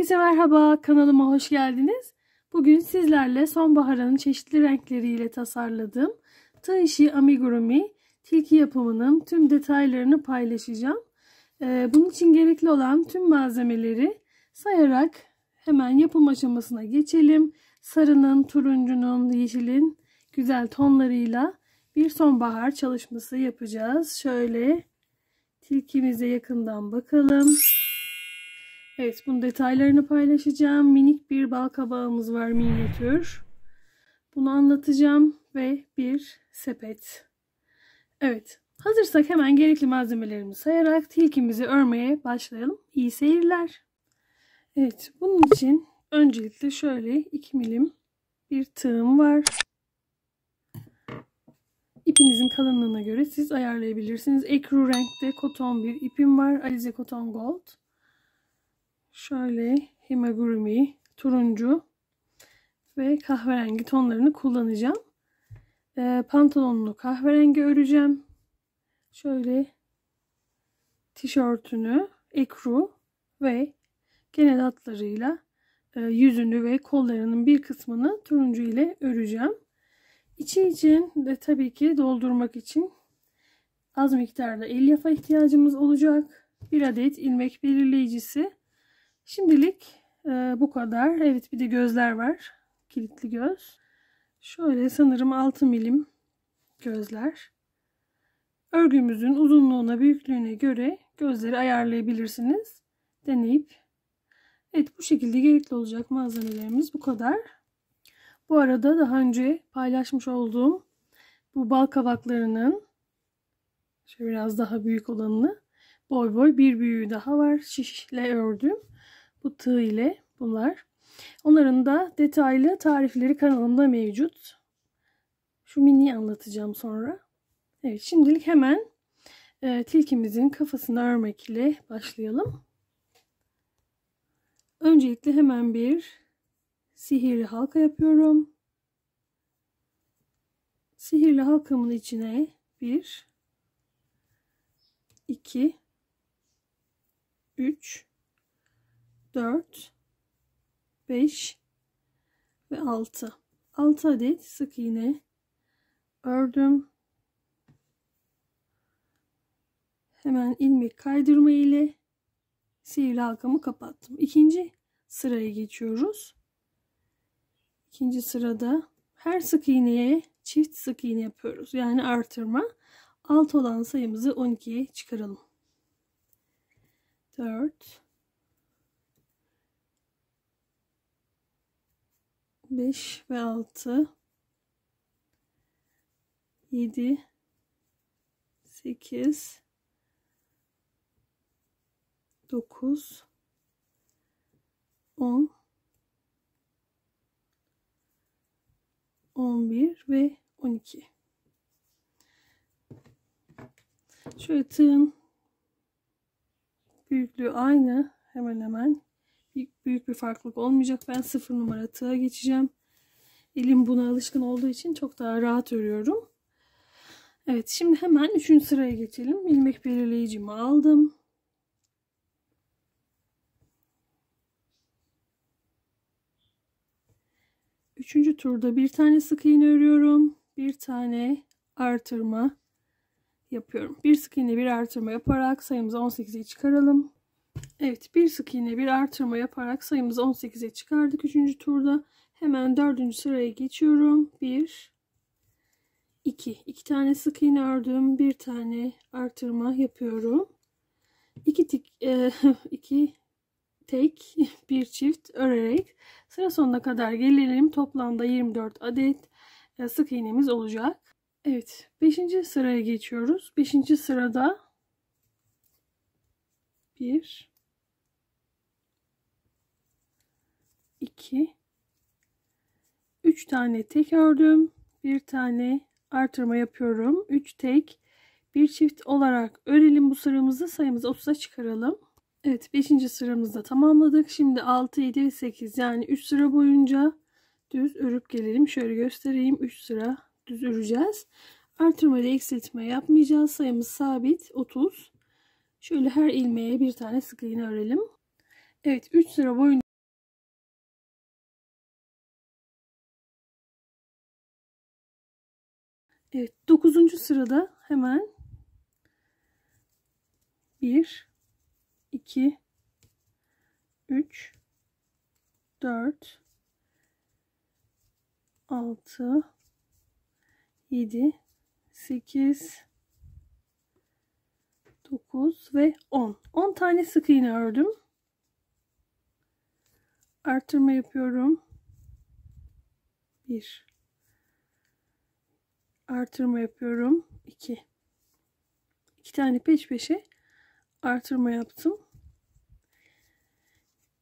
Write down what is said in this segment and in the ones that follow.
Herkese merhaba, kanalıma hoş geldiniz. Bugün sizlerle sonbaharın çeşitli renkleriyle tasarladığım tığ işi amigurumi tilki yapımının tüm detaylarını paylaşacağım. Bunun için gerekli olan tüm malzemeleri sayarak hemen yapım aşamasına geçelim. Sarının, turuncunun, yeşilin güzel tonlarıyla bir sonbahar çalışması yapacağız. Şöyle tilkimize yakından bakalım. Evet, bunun detaylarını paylaşacağım. Minik bir bal kabağımız var, minyatür. Bunu anlatacağım ve bir sepet. Evet, hazırsak hemen gerekli malzemelerimi sayarak tilkimizi örmeye başlayalım. İyi seyirler. Evet, bunun için öncelikle şöyle 2 milim bir tığım var. İpinizin kalınlığına göre siz ayarlayabilirsiniz. Ekru renkte koton bir ipim var. Alize Cotton Gold. Şöyle himagurumi, turuncu ve kahverengi tonlarını kullanacağım. Pantolonunu kahverengi öreceğim. Şöyle tişörtünü ekru ve genel hatlarıyla yüzünü ve kollarının bir kısmını turuncu ile öreceğim. İçi için de tabii ki doldurmak için az miktarda elyaf'a ihtiyacımız olacak. Bir adet ilmek belirleyicisi. Şimdilik bu kadar. Evet, bir de gözler var. Kilitli göz. Şöyle sanırım 6 milim gözler. Örgümüzün uzunluğuna, büyüklüğüne göre gözleri ayarlayabilirsiniz. Deneyip. Evet, bu şekilde gerekli olacak malzemelerimiz bu kadar. Bu arada daha önce paylaşmış olduğum bu bal kabaklarının şöyle biraz daha büyük olanını boy boy bir büyüğü daha var. Şişle ördüm. Bu tığ ile bunlar. Onların da detaylı tarifleri kanalımda mevcut. Şu mini anlatacağım sonra. Evet, şimdilik hemen tilkimizin kafasını örmek ile başlayalım. Öncelikle hemen bir sihirli halka yapıyorum. Sihirli halkamın içine 1, 2, 3, 4, 5 ve 6. 6 adet sık iğne ördüm. Hemen ilmek kaydırma ile sihirli halkamı kapattım. İkinci sıraya geçiyoruz. İkinci sırada her sık iğneye çift sık iğne yapıyoruz. Yani artırma. Alt olan sayımızı 12'ye çıkaralım. 4, 5 ve 6, 7, 8, 9, 10, 11 ve 12. Şöyle tığın büyüklüğü aynı. Hemen hemen. Büyük bir farklılık olmayacak. Ben 0 numara tığa geçeceğim. Elim buna alışkın olduğu için çok daha rahat örüyorum. Evet, şimdi hemen 3. sıraya geçelim. İlmek belirleyicimi aldım. Üçüncü turda bir tane sık iğne örüyorum. Bir tane artırma yapıyorum. Bir sık iğne bir artırma yaparak sayımızı 18'e çıkaralım. Evet, bir sık iğne bir artırma yaparak sayımızı 18'e çıkardık. Üçüncü turda hemen 4. sıraya geçiyorum. 1, 2. 2 tane sık iğne ördüm. Bir tane artırma yapıyorum. 2 tek bir çift örerek sıra sonuna kadar gelelim. Toplamda 24 adet sık iğnemiz olacak. Evet, 5. sıraya geçiyoruz. 5. sırada 1, 2, 3 tane tek ördüm. Bir tane artırma yapıyorum. 3 tek bir çift olarak örelim bu sıramızı. Sayımızı 30'a çıkaralım. Evet, 5. sıramızda tamamladık. Şimdi 6, 7 ve 8 yani 3 sıra boyunca düz örüp gelelim. Şöyle göstereyim. 3 sıra düz öreceğiz. Artırma ile eksiltme yapmayacağız. Sayımız sabit 30. Şöyle her ilmeğe bir tane sık iğne örelim. Evet, 3 sıra boyunca Evet, 9. sırada hemen 1 2 3 4 6 7 8 9 ve 10. 10 tane sık iğne ördüm. Artırma yapıyorum. 1. Artırma yapıyorum. 2. 2 tane peş peşe artırma yaptım.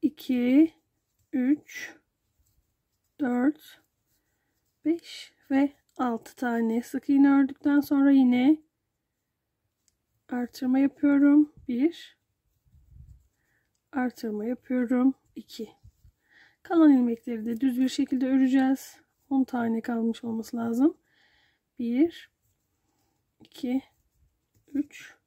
2 3 4 5 ve 6 tane sık iğne ördükten sonra yine artırma yapıyorum. 1. Artırma yapıyorum. 2. Kalan ilmekleri de düz bir şekilde öreceğiz. 10 tane kalmış olması lazım. 1 2 3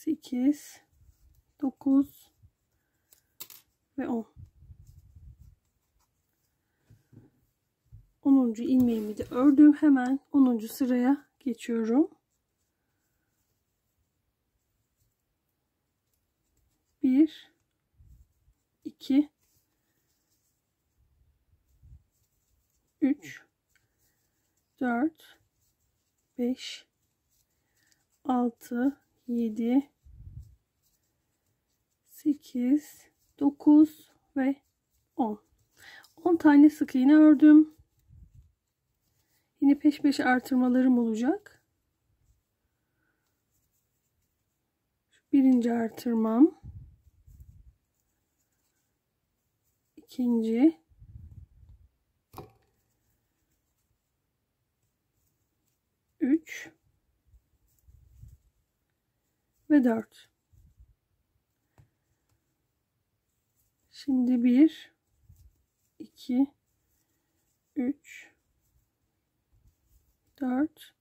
8 9 ve 10. 10. ilmeğimi de ördüm. Hemen 10. sıraya geçiyorum. 1 2 3 4 5 6 7 8 9 ve 10. 10 tane sık iğne ördüm. Yine peş peşe artırmalarım olacak. Birinci artırmam, ikinci, üç ve 4. Şimdi 1 2 3 4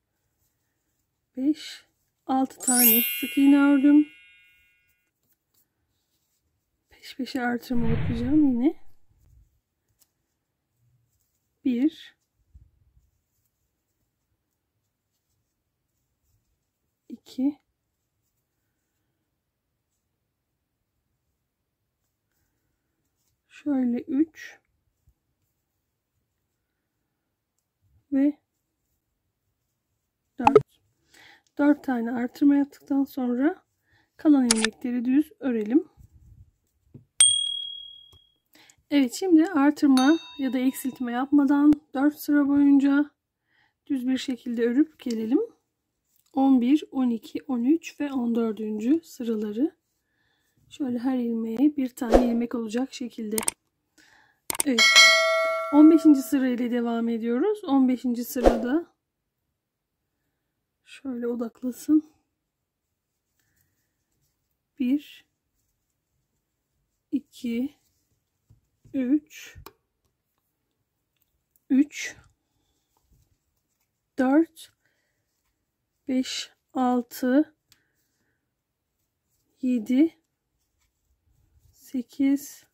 5 6 tane sık iğne ördüm. Peş peşe artırma yapacağım yine. 1 2 şöyle 3 ve 4. 4 tane artırma yaptıktan sonra kalan ilmekleri düz örelim. Evet, şimdi artırma ya da eksiltme yapmadan 4 sıra boyunca düz bir şekilde örüp gelelim. 11, 12, 13 ve 14. sıraları. Şöyle her ilmeğe bir tane ilmek olacak şekilde. Evet. 15. sırayla devam ediyoruz. 15. sırada şöyle odaklasın. 1 2 3 4 5 6 7 8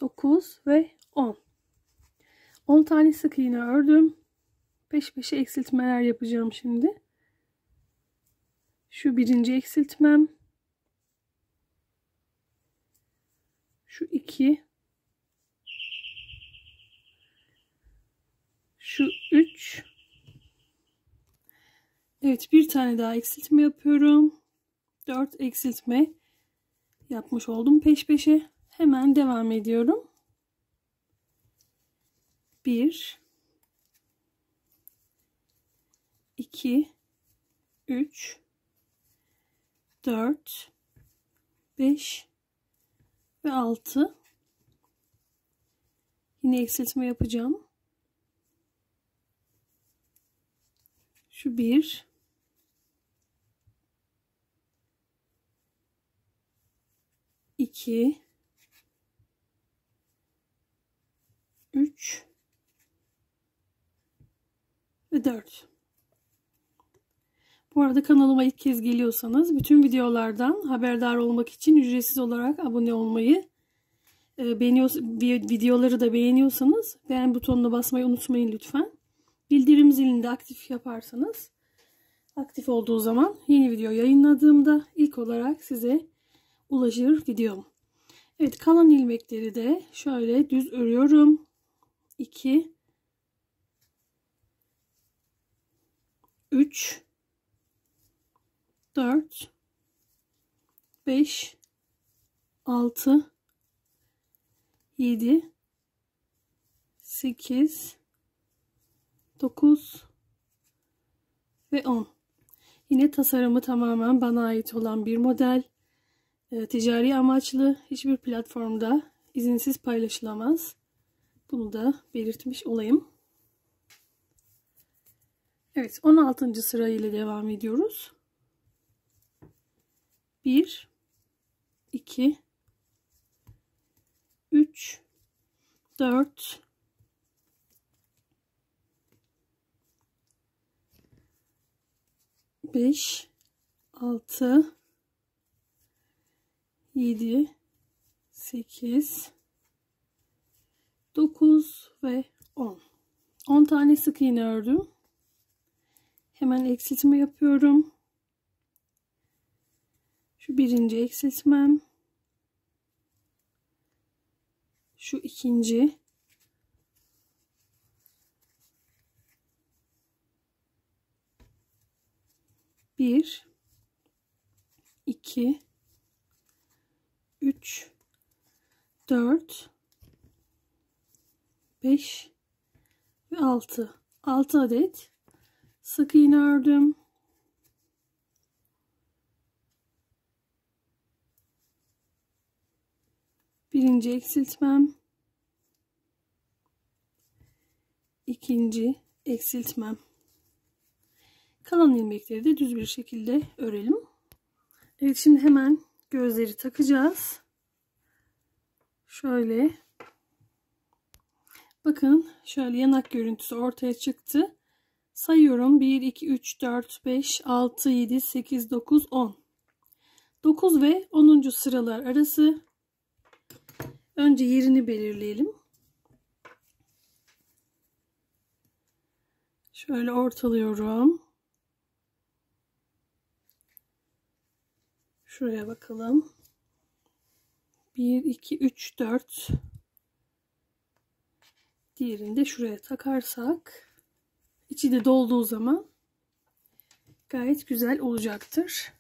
9 ve 10. 10 tane sık iğne ördüm. Peş peşe eksiltmeler yapacağım şimdi. Şu birinci eksiltmem. Şu 2. Şu 3. Evet, bir tane daha eksiltme yapıyorum. 4 eksiltme yapmış oldum peş peşe. Hemen devam ediyorum. 1 2 3 4 5 ve 6. Yine eksiltme yapacağım. Şu 1 2 3 ve 4. Bu arada kanalıma ilk kez geliyorsanız bütün videolardan haberdar olmak için ücretsiz olarak abone olmayı, videoları da beğeniyorsanız beğen butonuna basmayı unutmayın lütfen. Bildirim zilini de aktif yaparsanız, aktif olduğu zaman yeni video yayınladığımda ilk olarak size ulaşır videom. Evet, kalan ilmekleri de şöyle düz örüyorum. 2 3 4 5 6 7 8 9 ve 10. Yine tasarımı tamamen bana ait olan bir model. Ticari amaçlı, hiçbir platformda izinsiz paylaşılamaz. Bunu da belirtmiş olayım. Evet, 16. sıra ile devam ediyoruz. 1 2 3 4 5 6 7 8 9 ve 10. 10 tane sık iğne ördüm. Hemen eksiltme yapıyorum. Şu birinci eksiltmem. Şu ikinci. Bir, 2, 3, 4, 5 ve 6. 6 adet sık iğne ördüm. Birinci eksiltmem. İkinci eksiltmem. Kalan ilmekleri de düz bir şekilde örelim. Evet, şimdi hemen gözleri takacağız. Şöyle. Bakın, şöyle yanak görüntüsü ortaya çıktı. Sayıyorum. 1, 2, 3, 4, 5, 6, 7, 8, 9, 10. 9 ve 10. sıralar arası. Önce yerini belirleyelim. Şöyle ortalıyorum. Şuraya bakalım. 1, 2, 3, 4. Diğerini de şuraya takarsak, içi de dolduğu zaman gayet güzel olacaktır.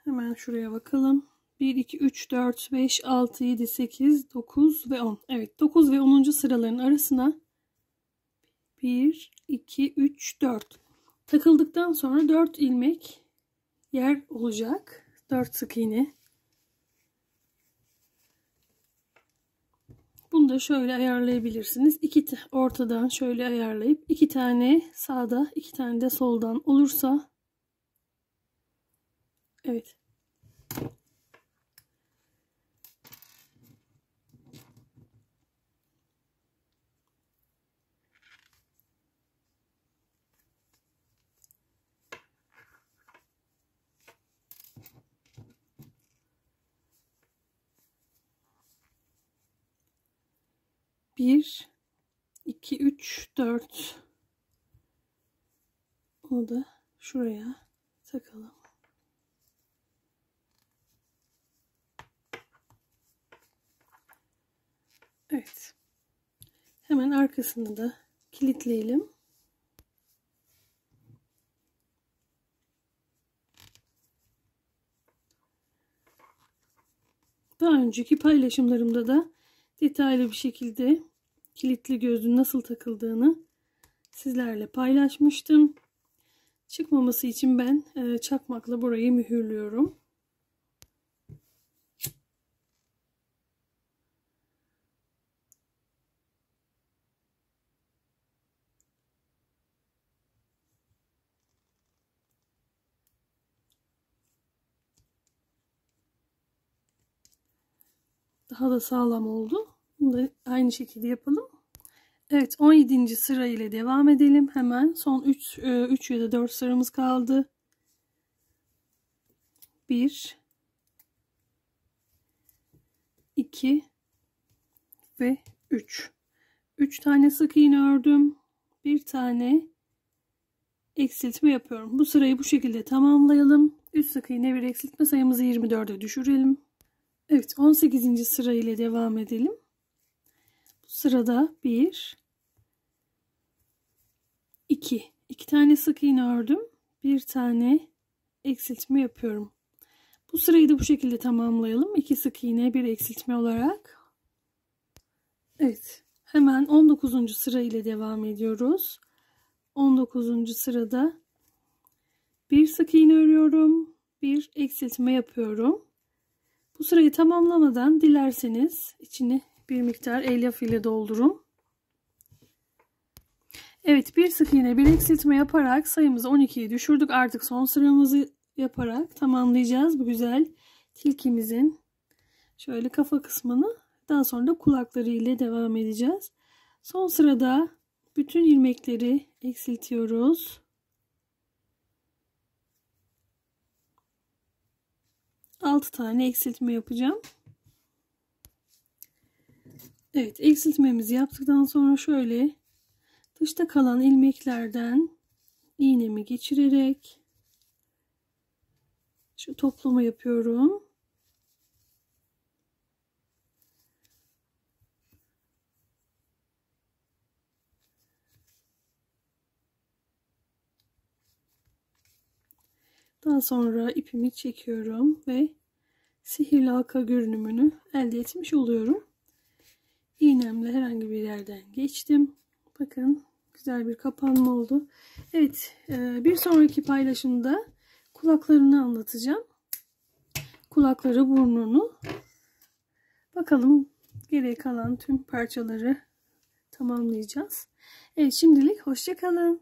Hemen şuraya bakalım. 1, 2, 3, 4, 5, 6, 7, 8, 9 ve 10. Evet, 9 ve 10. sıraların arasına 1, 2, 3, 4. Takıldıktan sonra 4 ilmek yer olacak. 4 sık iğne. Bunu da şöyle ayarlayabilirsiniz. Ortadan şöyle ayarlayıp 2 tane sağda, 2 tane de soldan olursa, evet. Bir, 2, 3, 4. Onu da şuraya takalım. Evet. Hemen arkasını da kilitleyelim. Daha önceki paylaşımlarımda da detaylı bir şekilde kilitli gözlüğün nasıl takıldığını sizlerle paylaşmıştım. Çıkmaması için ben çakmakla burayı mühürlüyorum. Daha da sağlam oldu. Bunu da aynı şekilde yapalım. Evet, 17. sıra ile devam edelim. Hemen son 3 ya da 4 sıramız kaldı. 1 2 ve 3. 3 tane sık iğne ördüm. Bir tane eksiltme yapıyorum. Bu sırayı bu şekilde tamamlayalım. 3 sık iğne, bir eksiltme, sayımızı 24'e düşürelim. Evet, 18. sıra ile devam edelim. Bu sırada 1 2 tane sık iğne ördüm. Bir tane eksiltme yapıyorum. Bu sırayı da bu şekilde tamamlayalım. 2 sık iğne, bir eksiltme olarak. Evet, hemen 19. sıra ile devam ediyoruz. 19. sırada bir sık iğne örüyorum, bir eksiltme yapıyorum. Bu sırayı tamamlamadan dilerseniz içini bir miktar elyaf ile doldurun. Evet, bir sık iğne, bir eksiltme yaparak sayımızı 12'ye düşürdük. Artık son sıramızı yaparak tamamlayacağız bu güzel tilkimizin şöyle kafa kısmını. Daha sonra da kulakları ile devam edeceğiz. Son sırada bütün ilmekleri eksiltiyoruz. Altı tane eksiltme yapacağım. Evet, eksiltmemizi yaptıktan sonra şöyle dışta kalan ilmeklerden iğnemi geçirerek şu toplama yapıyorum. Daha sonra ipimi çekiyorum ve sihirli halka görünümünü elde etmiş oluyorum. İğnemle herhangi bir yerden geçtim. Bakın güzel bir kapanma oldu. Evet, bir sonraki paylaşımda kulaklarını anlatacağım. Kulakları, burnunu. Bakalım geriye kalan tüm parçaları tamamlayacağız. Evet, şimdilik hoşça kalın.